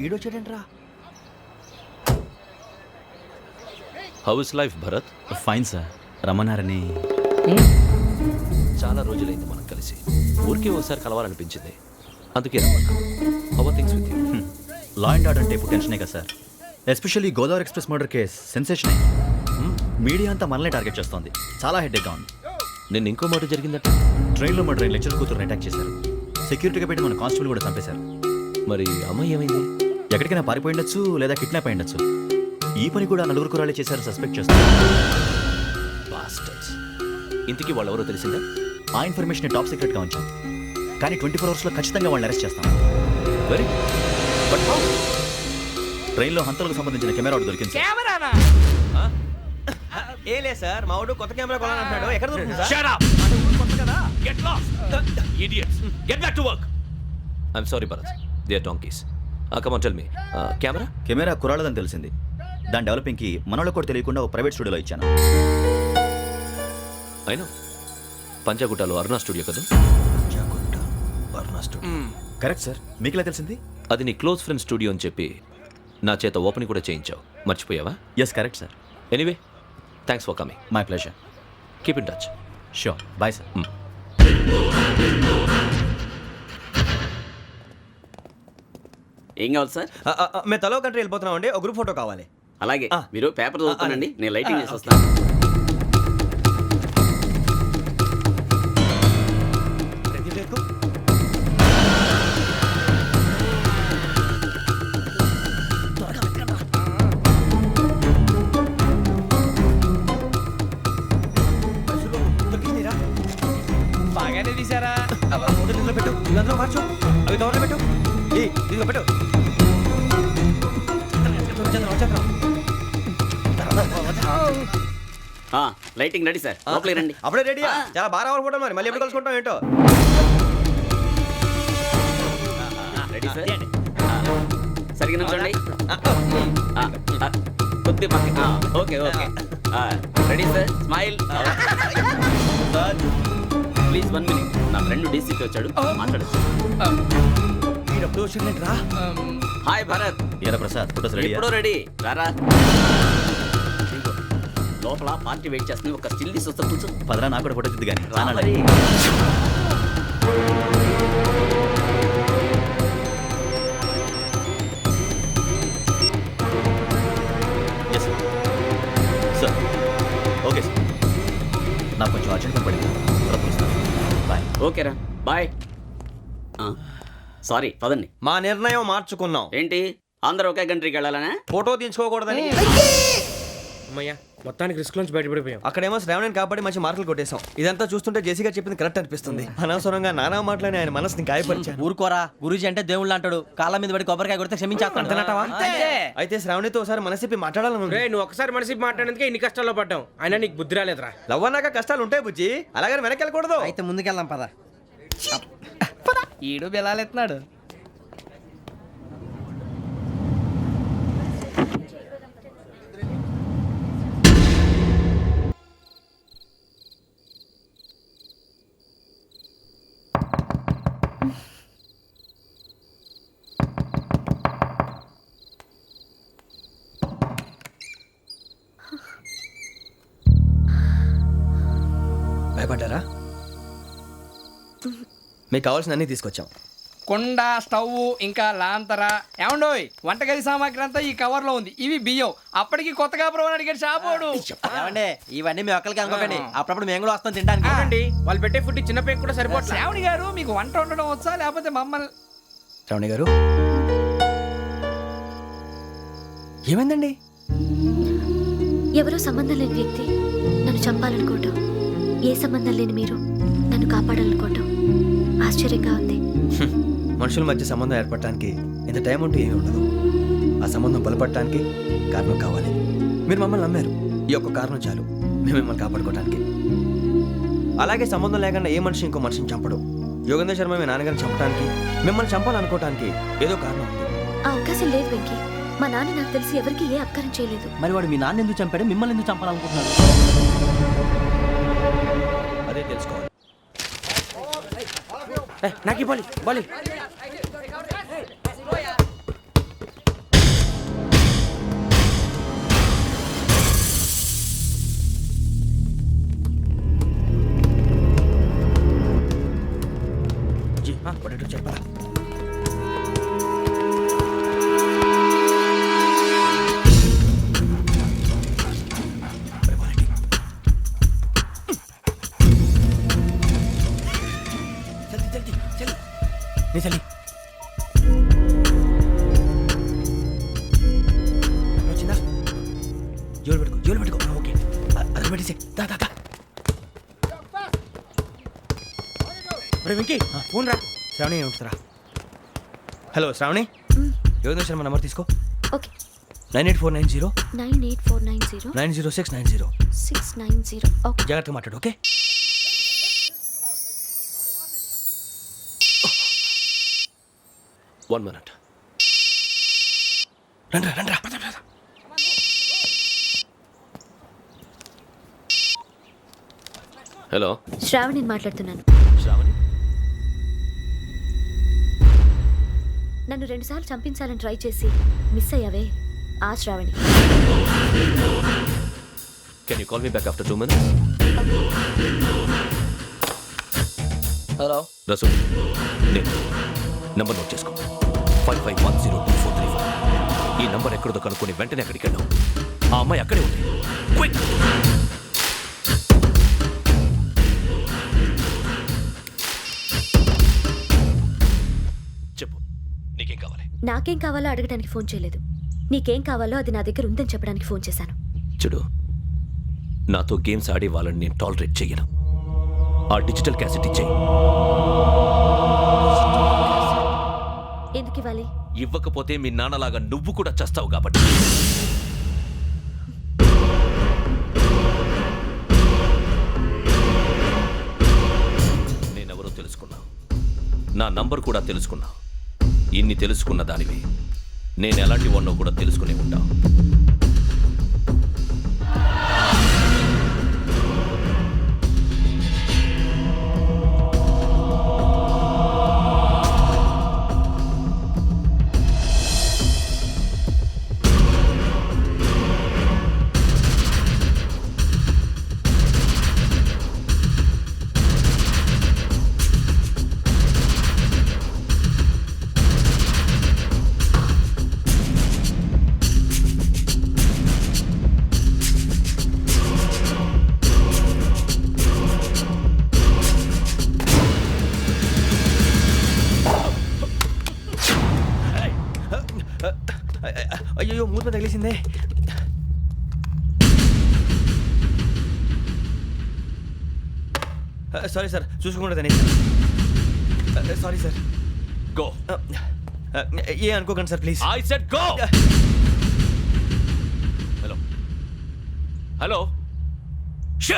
ఈడొచ్చాడంట్రా. How is life Bharat? Fine sir. రమ్మన్నారని. చాలా రోజులైంది మనం కలిసి. ఊరికే ఒకసారి కలవాలనిపించింది, అందుకే రమ్మన్నా. How are things with you? Law and order అంటే ఇప్పుడు టెన్షనే కదా సార్. Especially Godavari express murder case sensation. Media అంతా మనల్ని టార్గెట్ చేస్తోంది. చాలా హెడ్ఏక్గా ఉంది. నిన్న ఇంకో మాట జరిగిందట. ట్రైన్లో మా ట్రైన్ లెక్చర్ కూతురుని అటాక్ చేశారు. సెక్యూరిటీగా పెట్టి మన కానిస్టేబుల్ కూడా చంపేశారు. మరి అమ్మాయి ఏమైంది? ఎక్కడికైనా పారిపోయి ఉండొచ్చు, లేదా కిడ్నాప్ అయి ఉండొచ్చు. ఈ పని కూడా నలుగురు కురాలే చేశారు సస్పెక్ట్ చేస్తారు. బాస్టర్స్. ఇంతకీ వాళ్ళు ఎవరో తెలిసిందా? ఆ ఇన్ఫర్మేషన్ టాప్ సీక్రెట్గా ఉంచాం, కానీ 24 అవర్స్లో ఖచ్చితంగా వాళ్ళని అరెస్ట్ చేస్తాం. Very but how? ట్రైన్లో హంతలకు సంబంధించిన కెమెరా ఒకటి దొరికింది సార్. కెమెరానా? ఏ లే సార్, మా వాడు కొత్త కెమెరా కొనాలంటున్నాడు. ఎక్కడ దొరుకుతుంది సార్? Shut up! కొత్త కదా. Get lost! Idiots! Get back to work! I'm sorry, Bharat. They are donkeys. Come on, tell me. Camera? Camera కురాలదని తెలిసింది. దాని డెవలపింగ్కి మనోళ్ళకి కూడా తెలియకుండా ఒక ప్రైవేట్ స్టూడియోలో ఇచ్చాను. I know. పంజాగుట్టలో అరుణా స్టూడియో కదా? అరుణా స్టూడియో. Correct sir. మీకు ఎలా తెలిసింది? అది నీ క్లోజ్ ఫ్రెండ్ స్టూడియో అని చెప్పి నా చేత ఓపెన్ కూడా చేయించావు. మర్చిపోయావా? Yes correct sir. Anyway, thanks for coming. My pleasure. Keep in touch. Sure. Bye sir. ఏం కావాలి సార్? మేము తలో కంట్రీ వెళ్ళిపోతున్నాం అండి. ఒక గ్రూప్ ఫోటో కావాలి. అలాగే, ఆ. మీరు పేపర్ చదువుతానండి, ఆ. నేను లైటింగ్ చేసి వస్తాను. బాగానే తీసారా? ఫోటో పెట్టు, ఇదంతా మార్చు, అవి కవర్లో పెట్టు. ఇదిగో పెట్టు. లైటింగ్ రెడీ సార్, లోపలికి రండి. అప్పుడే రెడీ? చాలా బాగా రావాలి ఫోటో. మరి మళ్ళీ ఎప్పుడు కలుసుకుంటాం ఏంటో. Ready sir. సరిగ్గా నుంచోండి. కొద్ది పక్క. Okay okay. Ready sir. Smile. Please 1 minute. నా ఫ్రెండ్ డీసీకి వచ్చాడు, మాట్లాడచ్చు. ఎప్పుడు వచ్చిందంటరా? హాయ్ భరత్. ఏరా ప్రసాద్, ఫోటోస్ రెడీ? ఎప్పుడో రెడీ. రారా. లోపల పార్టీ వెయిట్ చేస్తుంది, ఒక స్టిల్ తీసి వస్తే కూర్చో. పదరా, నాకు కూడా ఫోటో చూద్ది కానీ. రా మరి. Yes sir. Okay sir. నాకు కొంచెం అర్జెంట్ పని పడింది. బాయ్. ఓకేరా, బాయ్. సారీ, పదండి. మా నిర్ణయం మార్చుకున్నాం. ఏంటి, అందరూ ఒకే కంట్రీకి వెళ్ళాలనే? ఫోటో తీసుకోకూడదని. అమ్మయ్యా, మొత్తానికి రిస్క్ నుంచి బయటపడిపోయాం. అక్కడేమో శ్రావణిని కాబట్టి మంచి మార్కులు కొట్టేశాం. ఇదంతా చూస్తుంటే జేసీ గారు చెప్పింది కరెక్ట్ అనిపిస్తుంది. అనవసరంగా నానా మాటలని ఆయన మనసుని గాయపరిచాను. ఊరుకోరా, గురూజీ అంటే దేవుళ్ళు అంటాడు. కాళ్ళ మీద పడి కొబ్బరికాయ కొడితే క్షమించేస్తాడు. అంతేనంటావా? అయితే శ్రావణితో ఒకసారి మనసిప్పి మాట్లాడాలను. రే, నువ్వు ఒకసారి మనసి మాట్లాడేందుకే ఇన్ని కష్టాల్లో పడ్డాం. అయినా నీకు బుద్ధి రాలేదురా. లవ్ అన్నాక కష్టాలు ఉంటాయి బుజ్జి, అలాగని వెనక్కి వెళ్ళకూడదు. అయితే ముందుకెళ్దాం పద. ఈడు బెలాలెత్తున్నాడు. భయపడ్డారా? మీకు కావాల్సిన అన్ని తీసుకొచ్చాం. కుండ, స్టవ్, ఇంకా లాంతర. ఏమండోయ్, వంటగది సామాగ్రి అంతా ఈ కవర్ లో ఉంది. ఇవి బియ్యం. అప్పటికి కొత్తగా బ్రౌన్ అడిగాడు షాపోడు. ఏమండి, ఇవన్నీ మీ ఒక్కరికి అనుకోకండి, అప్పుడప్పుడు మేము కూడా వస్తాం తినడానికి. చూడండి, వాళ్ళు పెట్టే ఫుడ్ చిన్న పేక్ కూడా సరిపోతుంది. శ్రావణి గారు, మీకు వంట వండడం వచ్చా, లేకపోతే మమ్మల్ని? శ్రావణి గారు, ఏమైందండి? ఎవరో సంబంధం లేని వ్యక్తి నన్ను చంపాలనుకోవటం, ఏ సంబంధం లేని మీరు నన్ను కాపాడాలనుకోవటం ఆశ్చర్యంగా ఉంది. మనుషుల మధ్య సంబంధం ఏర్పడటానికి ఇంత టైం ఉంటే ఏమీ ఉండదు. ఆ సంబంధం బలపడటానికి కారణం కావాలి. మీరు మమ్మల్ని నమ్మారు, ఈ ఒక్క కారణం చాలు మేము మిమ్మల్ని కాపాడుకోవడానికి. అలాగే సంబంధం లేకుండా ఏ మనిషి ఇంకో మనిషిని చంపడు. యోగేంద్ర శర్మ మీ నాన్నగారిని చంపడానికి, మిమ్మల్ని చంపాలనుకోవటానికి ఏదో కారణం ఉంది. ఆ అవకాశం లేదు వెంకీ. మా నాన్న నాకు తెలిసి ఎవరికి ఏ అపకారం చేయలేదు. మరి వాడు మీ నాన్న ఎందుకు చంపాడు, మిమ్మల్ని ఎందుకు చంపాలనుకుంటున్నాడు? అదే తెలుసుకోవాలి. నాకు బాలి బాలి పడేటో చెప్పరా. చలి వచ్చిందా? జోలు పెట్టుకో. ఓకే, అది పెట్టేసి దా. వెంకీ ఫోన్ రా. శ్రావణి ఉంటుందిరా. హలో శ్రావణి, యోగేంద్ర శర్మ నంబర్ తీసుకో. ఓకే. 98490 98490 90690. 690. ఓకే. జాగ్రత్తగా మాట్లాడు. ఓకే. One minute. రండ్రా. హలో శ్రావణిని మాట్లాడుతున్నాను. శ్రావణి, నన్ను 2 సార్లు చంపించాలని ట్రై చేసి మిస్ అయ్యావే, ఆ Shravani. can you call me back after 2 minutes? Hello Rasu, నేను నంబర్ నోట్ చేసుకో. 55102434. ఈ నంబర్ ఎక్కడదో కనుక్కొని వెంటనే అక్కడికి వెళ్ళాం. ఆ అమ్మాయి అక్కడే ఉంది. క్విక్! చెప్పు, నీకేం కావాలి? నాకేం కావాలో అడగడానికి ఫోన్ చేయలేదు. నీకేం కావాలో అది నా దగ్గర ఉందని చెప్పడానికి ఫోన్ చేశాను. చూడు, నాతో గేమ్స్ ఆడే వాళ్ళని నేను టాలరేట్ చెయ్యను. ఆ డిజిటల్ క్యాసెట్ ఇచ్చేయి. ఎందుకు ఇవ్వాలి? ఇవ్వకపోతే మీ నాన్నలాగా నువ్వు కూడా చస్తావు కాబట్టి. నేనెవరో తెలుసుకున్నావు, నా నంబర్ కూడా తెలుసుకున్నావు. ఇన్ని తెలుసుకున్న దానివి నేను ఎలాంటి వాడినో కూడా తెలుసుకునే ఉంటావు. అయ్యో, మూత తగిలేసిందే. సారీ సార్, చూసుకోండి. Sorry sir. గో. ఏ అనుకోకండి sir, please. I said go. Hello